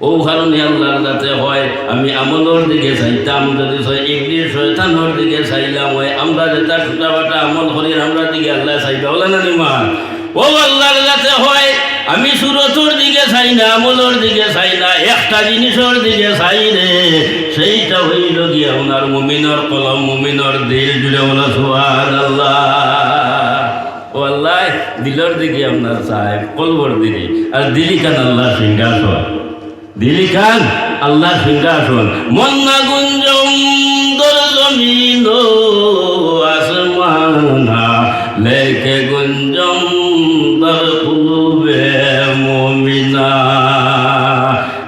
ও কারণে আল্লাহর কাছে হয় আমি আমলের দিকে চাইতাম, যদি ইবলিস শয়তানের দিকে চাইলাম হয় আমরা যেটা ছোটা বাটা আমল করি আমরা দিকে আল্লাহ চাইবা বলে না নিমান। ও আল্লাহর কাছে হয় আমি সুরতর দিকে চাই না, আমলের দিকে চাই না, একটা জিনিসের দিকে চাই রে, সেইটা হইল কি আপনার মুমিনের কলম, মুমিনের দিল। জুড়ে বলা সুবহানাল্লাহ। ও আল্লাহ দিলের দিকে আপনার চায়, কলবর দিকে, আর দিলি কান আল্লাহ সিংহাসন, দিলি কান আল্লাহ সিংহাসন। মন্না গুঞ্জম দর জমিন আসমানা লেকে গুঞ্জম দর কুলুবে মুমিনা।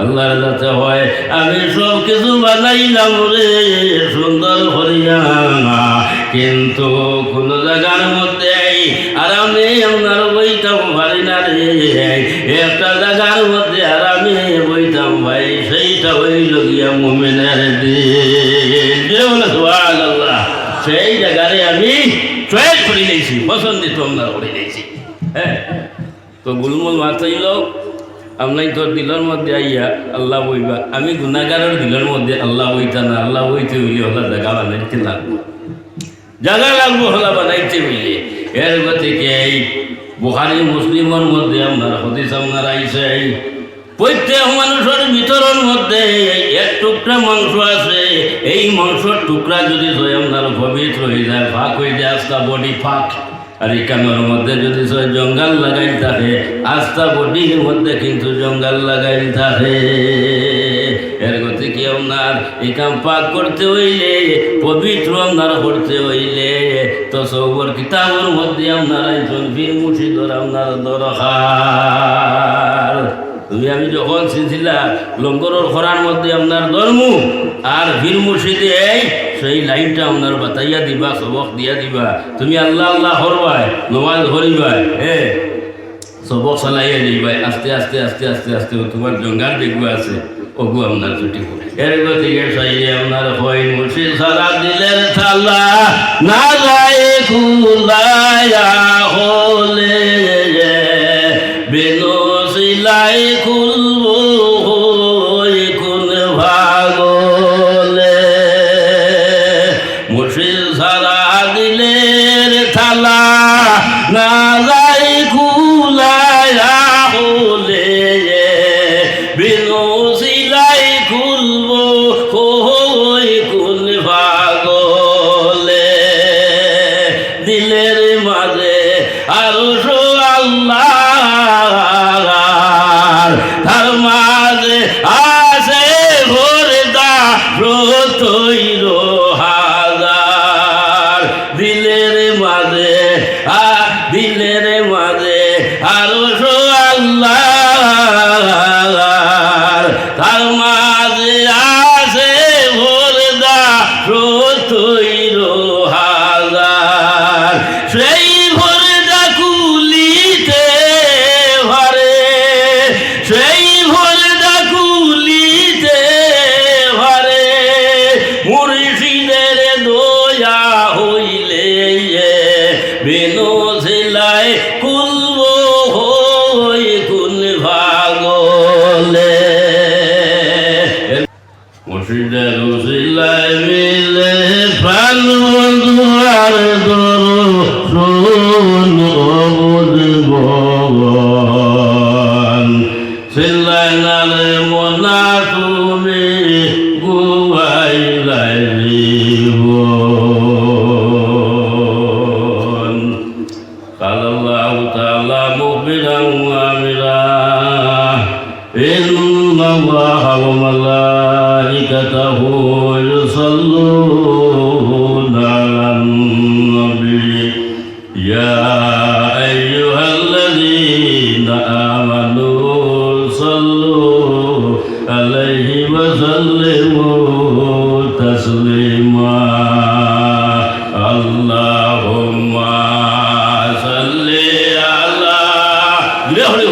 আল্লাহর কাছে হয় আমি সব কিছু বানাইলাম রে সুন্দর করিয়া, কিন্তু কোন জায়গার মধ্যে আরামে আপনার বইতাম পারি না রে, একটা জায়গার মধ্যে আরামে বইতাম ভাই, সেইটা হইল গিয়া মুমিনের দিল। সুবহানাল্লাহ। সেই জায়গারে আমি চয়েস করে নিয়েছি, পছন্দিত আপনার করে নিয়েছি। হ্যাঁ, তো গুলমুল মাথাইল আপনার তোর দিলের মধ্যে আইয়া আল্লাহ বইবা, আমি গুনাহগারের দিলের মধ্যে আল্লাহ বইতা না, আল্লাহ বইতে হইলে হলা জায়গা বানাইতে লাগবো, জায়গা লাগবো হলা বানাইতে হইলে। এর গতিকে এই বুখারী মুসলিমের মধ্যে আপনার হাদিস আপনার আইছে, প্রত্যেক মানুষের ভিতরের মধ্যে এক টুকরা মাংস আছে, এই মাংসের টুকরা যদি আপনার পবিত্র হয়ে যায়, ফাঁক হয়ে যায়, আস্তা বডি ফাঁক। আর এই কামের মধ্যে যদি জঙ্গল লাগাই থাকে, আস্তা বডির মধ্যে কিন্তু জঙ্গল লাগাই থাকে। এর গতি কি আপনার এই কাম পাক করতে হইলে, পবিত্র আপনার করতে হইলে তো সবর কিতাবের মধ্যে আপনার একজন বীর মুর্শিদর আপনার দরকার। তুমি আমি যখন সিলসিলা লঙ্গরের খরার মধ্যে আপনার ধর্ম আর বীর মুর্শিদে সেই লাইনটা আপনার বাতাইয়া দিবা, সবক দিয়া দিবা। তুমি আল্লাহ আল্লাহ হরবাই, নমাজ ধরিবাই, সবক চালাইয়া দিবাই, আস্তে আস্তে আস্তে আস্তে আস্তে তোমার জঙ্গাল দেখবে আছে ওগু আপনার ছুটি করে। এর গতিকে চাইলে আপনার হয় মুর্শিদ সারা দিলের থালা না যায় খুলাইয়া হলে বেনো সিলাই খুলবো কোন ভাগলে। মুর্শিদ সারা দিলের থালা না যায় খুলাইয়া হলে বেনো সিলাই খুলবো কোন ভাগলে। দিলের মাঝে আরো আল্লাহ, তার মাঝে আছে ভরদা রতৈর হাজার। দিলের মাঝে দিলের মাঝে আরো আল্লাহ, তার মাঝে আছে ভরদা রতৈর হাজার। সেই ভরদা কুলিতে ভরে, সেই ভরদা কুলিতে ভরে, মুর্শিদের দয়া হইলে বেনো ঝেলায় খুলবো কোন ভাগলে। মুর্শিদের ঝেলায় মিলে প্রাণ বন্ধুয়ার দরুন সিল্লাই নালে মনা তুমি গুয়াইলাই জীবন। কালাল্লাহু তাআলা মুখবিরান ওয়া আমিরা ইন্নাল্লাহা ওয়া মালাইকাতাহু ইউসাল্লুনা আলান নবী ইয়া আইয়ুহাল্লাযীনা আমানু সাল্লু আলাইহি ওয়া সাল্লিমু তাসলিমা। আল্লাহুম্মা সাল্লি আলা হরি হরি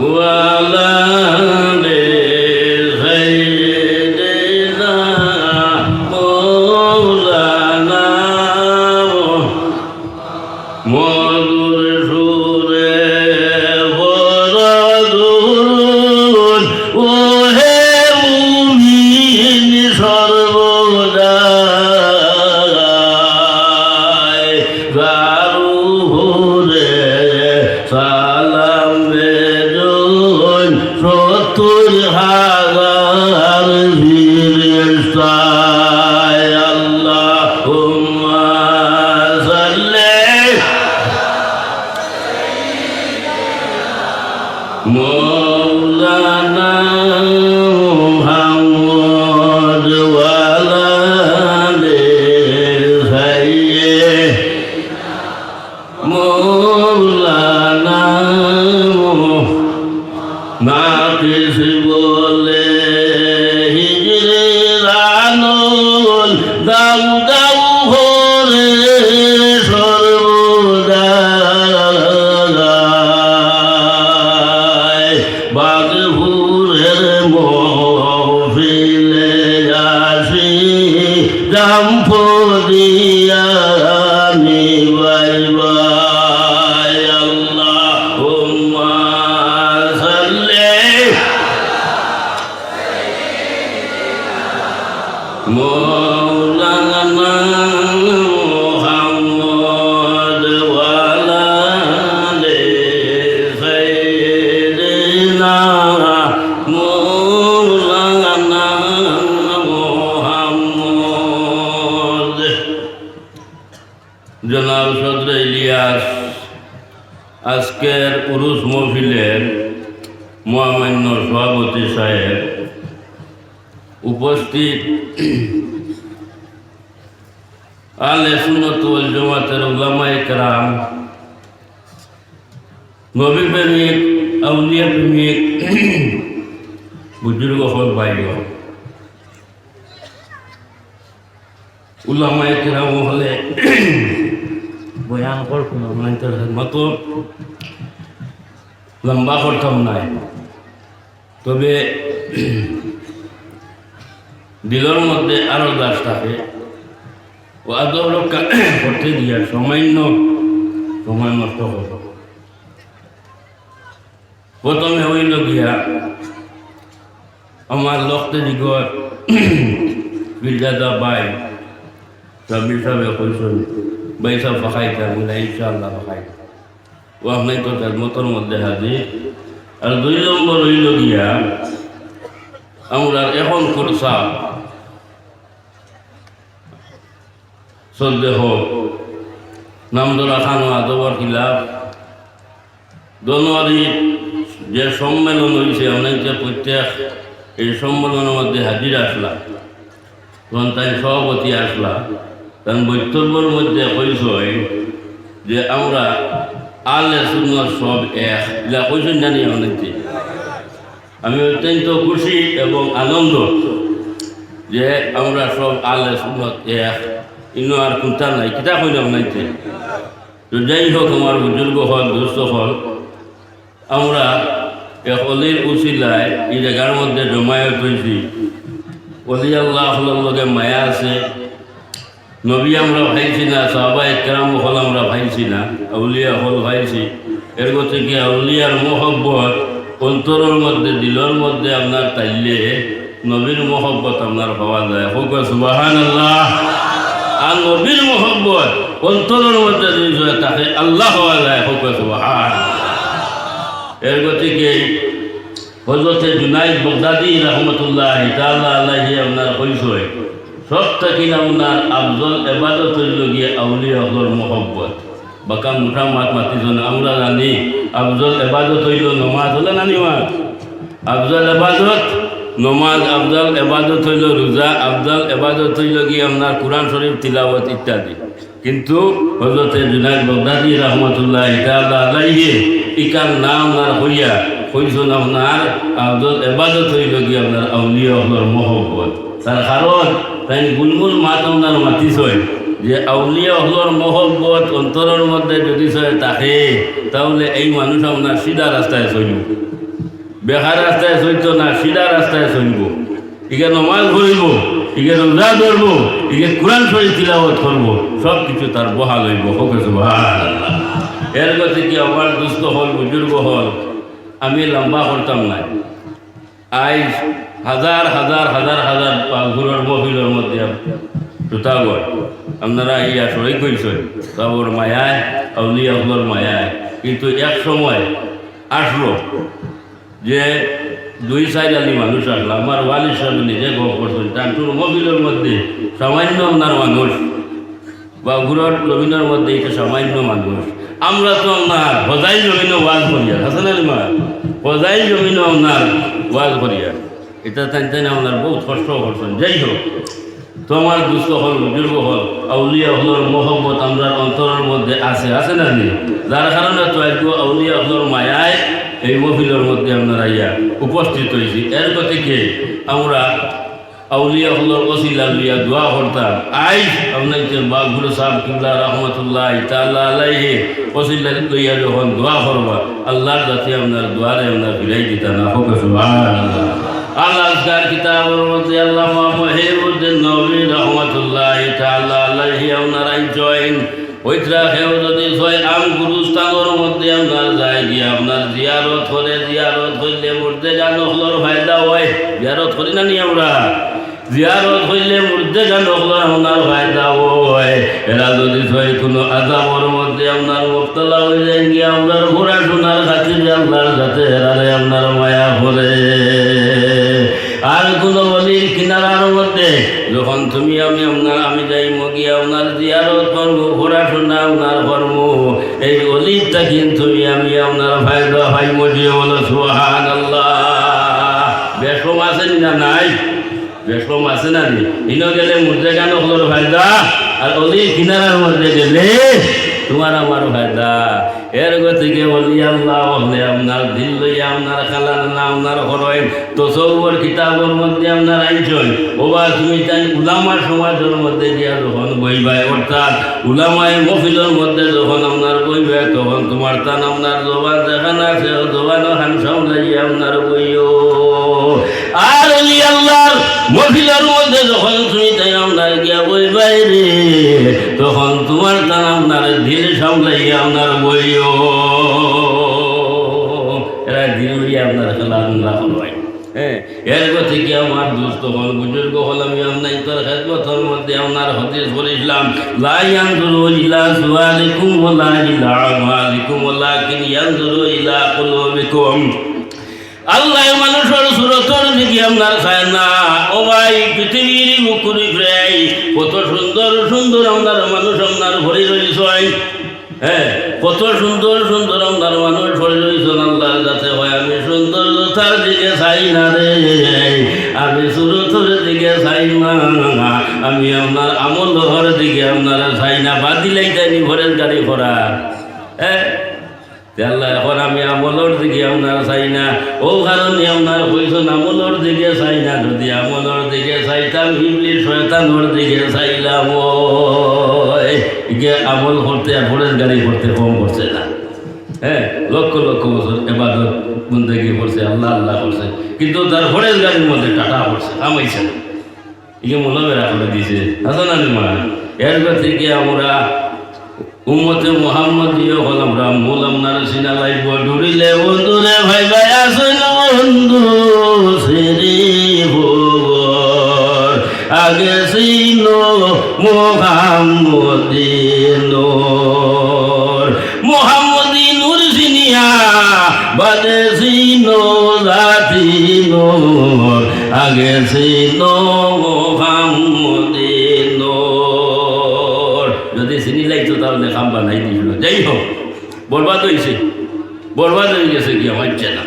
ওয়ালা মধুর মৌলানা মুহাম্মদ ওয়ালালে সাইয়ে মৌলানা নাকিস বলে হিজরে রানুল দাউ দাউ হরে সর্বদাই বাগপুরের মহফিলে আসি জাম্প দিয়া নিবাই বাই আল্লাহুম্মা সাল্লি মৌলানা মুহাম্মদ ওয়ালা আলি সাইয়্যিদিনা মৌলানা মুহাম্মদ। জনাব সদর ইলিয়াস আজকের উরুস মহফিলের মহামান্য সভাপতি সাহেব, উপস্থিত আহলে সুন্নাত ওয়াল জামাতের উলামায়ে কেরাম, নবী প্রেমিক, আউলিয়া প্রেমিক, বুজুর্গ হল ভাইগণ, উলামায়ে কেরাম হলে বয়ান করতাম মতো লম্বা করতাম নাই, তবে দিলের মধ্যে আরো দাস থাকে ও আদর রক্ষা করতে দিয়া সামান্য সময় নষ্ট হল। প্রথমে হইল গিয়া আমার লক্ষ্যে দিগর বিরজাদা বাই সাবির সাহেব কইসন বাই সব ফাঁকাইতা বলে ইনশাআল্লাহ ফাঁকাইতা ও আপনার তো তার মতর মধ্যে হাজির। আর 2 নম্বর হইল গিয়া আমরা এখন করছা শ্রদ্ধেহ নামদরা খান আদবর খিলাফ জানুয়ারির যে সম্মেলন হয়েছে অনেকে প্রত্যেক এই সম্মেলনের মধ্যে হাজির আসলা, তখন তাই সভাপতি আসলা, তখন বক্তব্যের মধ্যে কইসই যে আমরা আলে সুন্নাত সব এক যা কইসেন জানি অনেকে। আমি অত্যন্ত খুশি এবং আনন্দ যে আমরা সব আলে সুন্নাত এক, ইনো আর কোনটা নাই, কিতা কইলাম নাইতে। তো যাই হোক, আমার বুজুর্গ হল, দুস্থ হল, আমরা এক অলির উচিলায় এই জায়গার মধ্যে জমায়েত হয়েছি। অলি আল্লাহ হলের লগে মায়া আছে, নবী আমরা ভাইছি না, সাহাবায়ে কেরাম হল আমরা ভাইছি না, আউলিয়া হল ভাইছি। এর গতি কি আউলিয়ার মহব্বত অন্তরের মধ্যে, দিলের মধ্যে আপনার তাইলে নবীর মহব্বত আপনার পাওয়া যায়। হোক সুবহানাল্লাহ। আর নবীর মহব্বত অন্তরের মধ্যে যদি তাকে আল্লাহ পাওয়া যায়। হোক সুবহানাল্লাহ। এর গতিকে হযরতে জুনাইদ বাগদাদি রহমতুল্লাহ তাআলা আলাইহি আপনার পরিচয় সব থেকে আপনার আফজল ইবাদত হইল গিয়ে আউলিয়া হলর মহব্বত। বাকা মুঠা মাত মাতিজন আমরা জানি আফজল ইবাদত হইল নমাজ, হলে নানি মাত আফজল ইবাদত নমাজ, আফজল ইবাদত হইল রোজা, আফজল ইবাদত হইল গিয়ে আপনার কুরআন শরীফ তিলাওয়াত ইত্যাদি। কিন্তু হযরতে জুনাইদ বাগদাদি রহমতুল্লাহ তাআলা আলাইহি ইকার নাম না হইয়া কইজন আপনার আফজল ইবাদত হইল গিয়ে আপনার আউলিয়া হলর মহব্বত। তার কারণ তাই গুলগুল মাত আপনার মাতিছয় যে আউলিয়া হলর মহব্বত অন্তরের মধ্যে যদি থাকে, তাহলে এই মানুষ আপনার সিধা রাস্তায় চলব, বেকার রাস্তায় চলতো না, সিধা রাস্তায় চলব। ইকে নমাজ পড়িব, ইকে রোজা ধরব, ইকে কুরআন শরীফ তিলাওয়াত করব, সব কিছু তার বহাল হইব। হোক সুবহানাল্লাহ। এর গতি কি আমার দুস্থ হল, বুজুর্গ হল, আমি লম্বা করতাম না। আজ হাজার হাজার হাজার হাজার ঘুরের মহিলার মধ্যে জুতাগড় আপনারা ইয়া সই কইছেন বাবুর মায়ায়, আউলিয়া হলর মায়ায়। কিন্তু এক সময় আসলো যে 2-4 আলি মানুষ আসলো, আমার ওয়ালির সাহেব নিজে গপ করছেন, টানটুর মহিলার মধ্যে সামান্য আপনার মানুষ বা ঘুরের জমিনের মধ্যে এটা সামান্য মানুষ। আমরা তো আপনার হজাই জমিনে ওয়াজ করিয়া হাসান আলী মা পজাইল জমিন আপনার ওয়াজ করিয়া এটা টানতে আপনার বহুত কষ্ট করছেন। যাই হোক, তো আমার দুস্থ হল বুজুর্গ হল আউলিয়া হলর মোহব্বত আমরা অন্তরের মধ্যে আছে না নি? যার কারণে তো একটু আউলিয়া হলর মায়ায় এই মহফিলের মধ্যে আপনারা ইয়া উপস্থিত হয়েছি। এর থেকে আমরা আউলিয়া হলর ওসিলা লইয়া দোয়া করতাম। আইস আপনাকে বাগুলো সাহেব কিবলা রহমতুল্লাহ তাআলা আলাইহি ওসিলা লইয়া যখন দোয়া করবা আল্লাহর কাছে আপনার দোয়ারে আপনার ফিরাই দিতা না হোক সুবহানাল্লাহ। আল্লাহ আজকার কিতাবের মধ্যে আল্লামা মুহিবুদ্দিন নবী রহমতুল্লাহ তাআলা আলাইহি আপনারা জয়েন ওইটা হেউ যদি ছয় আম গুরুস্থানের মধ্যে আপনার যায় গিয়ে আপনার জিয়ারত করে, জিয়ারত হইলে মূর্তে জানো হলোর ফায়দা হয়। জিয়ারত করি না নি আমরা? জিয়ারত হইলে মূর্তে জানো হলোর আপনার ফায়দা হয়। এরা যদি ছয় কোনো আযাবের মধ্যে আপনার মুবতলা হয়ে যায় গিয়ে আপনার ঘোরা শোনার খাতিরে আপনার যাতে এরারে আপনার মায়া করে। আর কোনো অলির কিনারার মধ্যে যখন তুমি আমি যাই মগিয়ে আপনার জিয়ারত করবো, ঘোরাশোনা আপনার করবো, এই অলিরটা কিন্তু আমি আপনার ফায়দা ভাই মজিয়ে বলো সুবহানাল্লাহ। বেশম আছে না নাই? বেশম আছে না নি? ইনো গেলে মুদ্রে গান হলোর ফায়দা, আর অলির কিনারার মধ্যে গেলে তোমার আমার ফায়দা। এর গতিকে বলি আল্লাহ হলে আপনার দিল লইয়া আপনার খালার না আপনার হরয় তো সৌবর কিতাবের মধ্যে আপনার আইসই ওবা তুমি তাই উলামার সমাজের মধ্যে দিয়া যখন বইবাই, অর্থাৎ উলামায় মফিলের মধ্যে যখন আপনার বইবে তখন তোমার তান আপনার জবান যেখানে আছে জবানও হানসাও লাগিয়ে আপনার বইও। আর অলি আল্লাহর মফিলের মধ্যে যখন তুমি তাই আপনার গিয়া বইবাই রে তখন তোমার তান আপনার দিল সামলাইয়া আপনার বইও। এরা দিল আপনার খেলা আল্লাহ হয়। হ্যাঁ, এর থেকে আমার দুস্থ হল বুজুর্গ হল আমি আপনার তোর খেদমতের মধ্যে আপনার হাদিস বলেছিলাম লা ইয়ানজুরু ইলা সুওয়ালিকুম ওয়ালা ইলা আমালিকুম ওয়ালাকিন ইয়ানজুরু ইলা কুলুবিকুম। আল্লাহ মানুষের সুরতর দিকে আপনার খায় না। ও ভাই, পৃথিবীর মুকুরি প্রায় কত সুন্দর সুন্দর আপনার মানুষ আপনার ভরে রয়েছে। হ্যাঁ, কত সুন্দর সুন্দর আপনার মানুষ ভরে রয়েছে আল্লাহর কাছে হয়। আমি সুন্দরতার দিকে চাই না রে, আমি সুরতর দিকে চাই না, আমি আপনার আমলর দিকে আপনারা চাই না। বাদ দিলেই যায়নি ঘরের গাড়ি করা। হ্যাঁ, আল্লাহ এখন আমি আমলর দিকে আপনার চাই না। ও কারণে আপনার কইছেন আমলর দিকে চাই না। যদি আমলর দিকে চাইতাম ইবলিস শয়তানের দিকে চাইলাম। আমল করতে আর ঘোড়ের গাড়ি করতে কম করছে না। হ্যাঁ, লক্ষ লক্ষ বছর এবাদত বন্দেগি করছে, আল্লাহ আল্লাহ করছে, কিন্তু তার ঘোড়ের গাড়ির মধ্যে টাটা করছে, কামাইছে না। ইকে মোলাবেরা করে দিয়েছে হাসান আলী মা। এর থেকে আমরা উম্মতে মুহাম্মদীয় হল আমরা মূল আপনার সিনা লাইব ডুরিলে বন্ধুরে ভাই ভাই আসেন বন্ধু সেরে ভোর আগে সিন মুহাম্মদী নূর সিনিয়া বাদে সিন জাতি নূর আগে সিন মুহাম্মদী নূর। যদি চিনি লাগতো তাহলে কাম বানাই দিছিল। যাই হোক, বরবাদ হয়েছে, বরবাদ হয়ে গেছে কি হচ্ছে না।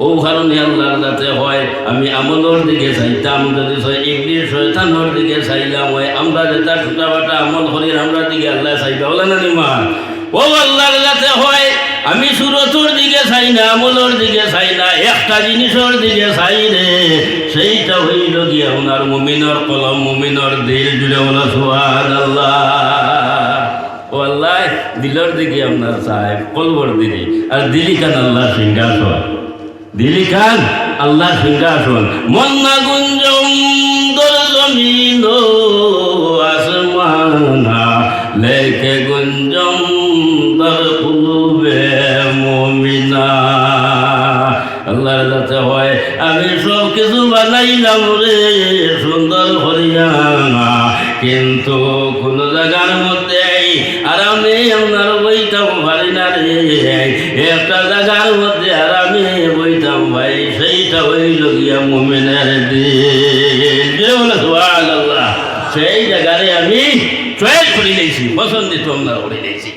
ও কারণে আল্লাহর যাতে হয় আমি আমলের দিকে চাইতাম। যদি ইবলিস শয়তানের দিকে চাইলাম হয় আমরা যেটা ছোটা বাটা আমল করি আমরা দিকে আল্লাহ চাইবা বলে না নিমা। ও আল্লাহর যাতে হয় আমি সুরতর দিকে চাই না, আমলের দিকে চাই না, একটা জিনিসের দিকে চাই রে, সেইটা হইল গিয়ে আপনার মুমিনের কলম মুমিনের দিল জুড়ে বলো সুবহানাল্লাহ। ও আল্লাহ দিলের দিকে আপনার চাই, কলবর দিলি আর দিলি কান আল্লাহ সিংহাসন, দিলি কান আল্লাহ সিংহাসন। মন্না গুঞ্জম দর জমিন আসমানা লেকে গুঞ্জম দর কুলুবে মুমিনা। আল্লাহর কাছে হয় আমি সব কিছু বানাইলাম রে সুন্দর করিয়া, কিন্তু কোন জায়গার মধ্যে আরামে আপনার বইতাম পারি না রে। একটা জায়গার মধ্যে আরামে বইতাম ভাই, সেইটা হইল গিয়া মুমিনের দিল। সুবহানাল্লাহ। সেই জায়গায় আমি চয়েস করে নিয়েছি, পছন্দিত আমরা করে নিয়েছি।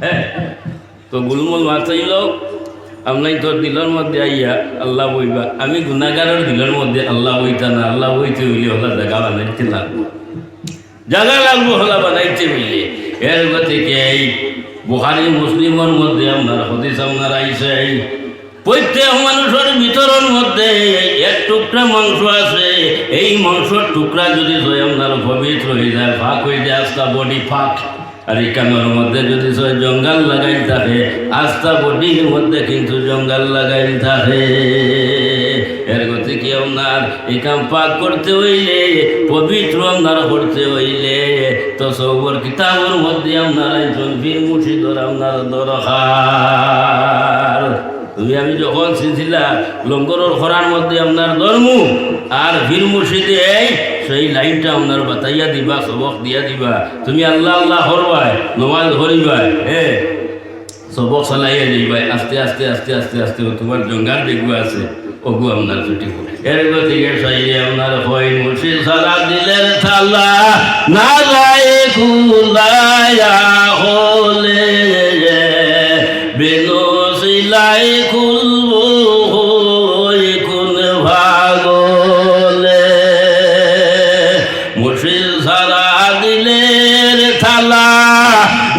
হ্যাঁ, তো গুলমুল মাথাইল আপনাই তোর দিলের মধ্যে আইয়া আল্লাহ বইবা, আমি গুনাহগারের দিলের মধ্যে আল্লাহ বইতা না, আল্লাহ বইতে হইলে হলা জায়গা বানাইতে লাগবো, জায়গা লাগবো হলা বানাইতে হইলে। এর গতিকে এই বুখারী মুসলিমের মধ্যে আপনার হাদিস আপনার আইছে, প্রত্যেক মানুষের ভিতরের মধ্যে এক টুকরা মাংস আছে, এই মাংসর টুকরা যদি আপনার পবিত্র হয়ে যায়, ফাঁক হয়ে যায়, আস্তা বডি ফাঁক। আর এই কামের মধ্যে যদি জঙ্গল লাগাই থাকে, আস্তা বডির মধ্যে কিন্তু জঙ্গল লাগাই থাকে। এর গতিকে আপনার এই কাম পাক করতে হইলে, পবিত্র আপনার করতে হইলে তো সবর কিতাবের মধ্যে আপনার একজন বীর মুর্শিদর আপনার দরকার। তুমি আমি যখন সিলসিলা লঙ্গরের খরার মধ্যে আপনার ধর্ম আর বীর মুর্শিদে সেই লাইনটা আপনার বাতাইয়া দিবা, সবক দিয়া দিবা। তুমি আল্লাহ আল্লাহ হরবাই, নমাজ হরিবাই, সবক চালাইয়া যাইবাই, আস্তে আস্তে আস্তে আস্তে আস্তে তোমার জঙ্গাল দেখবো আছে ওগু আপনার ছুটি করে। এর গতিকে সাইয়ে আপনার হয় মুর্শিদ সারা দিলের থালা না যায় খুলায়া হলে বেনো সিলাই খুলবো কোন ভাগলে। মুর্শিদ সারা দিলের থালা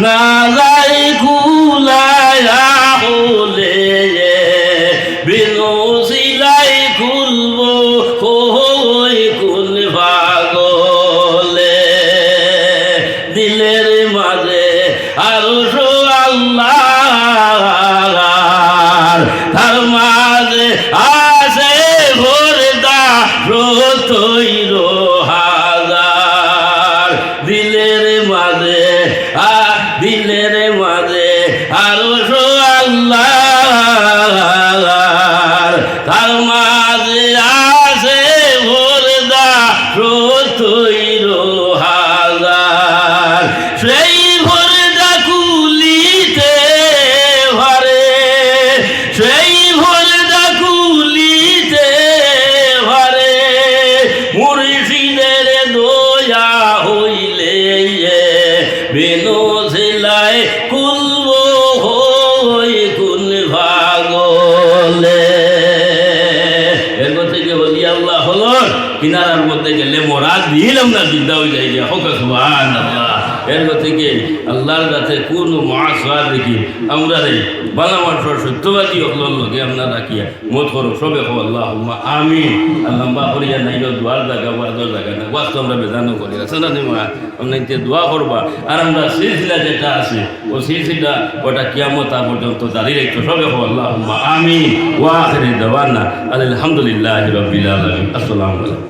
না যায় খুলায়া হলে বেনো সিলাই খুলবো কোন ভাগলে। দিলের মাঝে আরো আল্লাহ, তার মাঝে আছে ভরদা রতৈর হাজার। দিলের মাঝে দিলের মাঝে আরো আল্লাহ, তার মাঝে আছে ভরদা রতৈর হাজার। সেই ভরদা কুলিতে ভরে, সেই ভরদা কুলিতে ভরে, মুর্শিদের দয়া হইলে বেনো সেলাই খুলবো কোন ভাগলে। এরপর থেকে বলি আল্লাহ হলো কিনারার মধ্যে গেলে মোরা দিলাম না, জিন্দা হয়ে যাই হোক সুবহানাল্লাহ। এর থেকে আল্লাহর কাছে কোন মহাসার দেখি আমরা রে বালা মানুষের সত্যবাদী হকলর লগে আমরা রাখিয়া মত করো সবে হো আল্লাহ আমি লম্বা করিয়া নাই দোয়ার জায়গা বাদর জায়গা না বাস্তব আমরা বেদানো করি আছে না নিমা আমরা দোয়া করবা। আর আমরা সিলসিলা যেটা আছে ও সিলসিলা ওটা কিয়ামত পর্যন্ত জারি রাখতো সবে হো আল্লাহ আমি ওয়া আখিরি দাওয়ানা আলহামদুলিল্লাহি রাব্বিল আলামিন। আসসালামু আলাইকুম।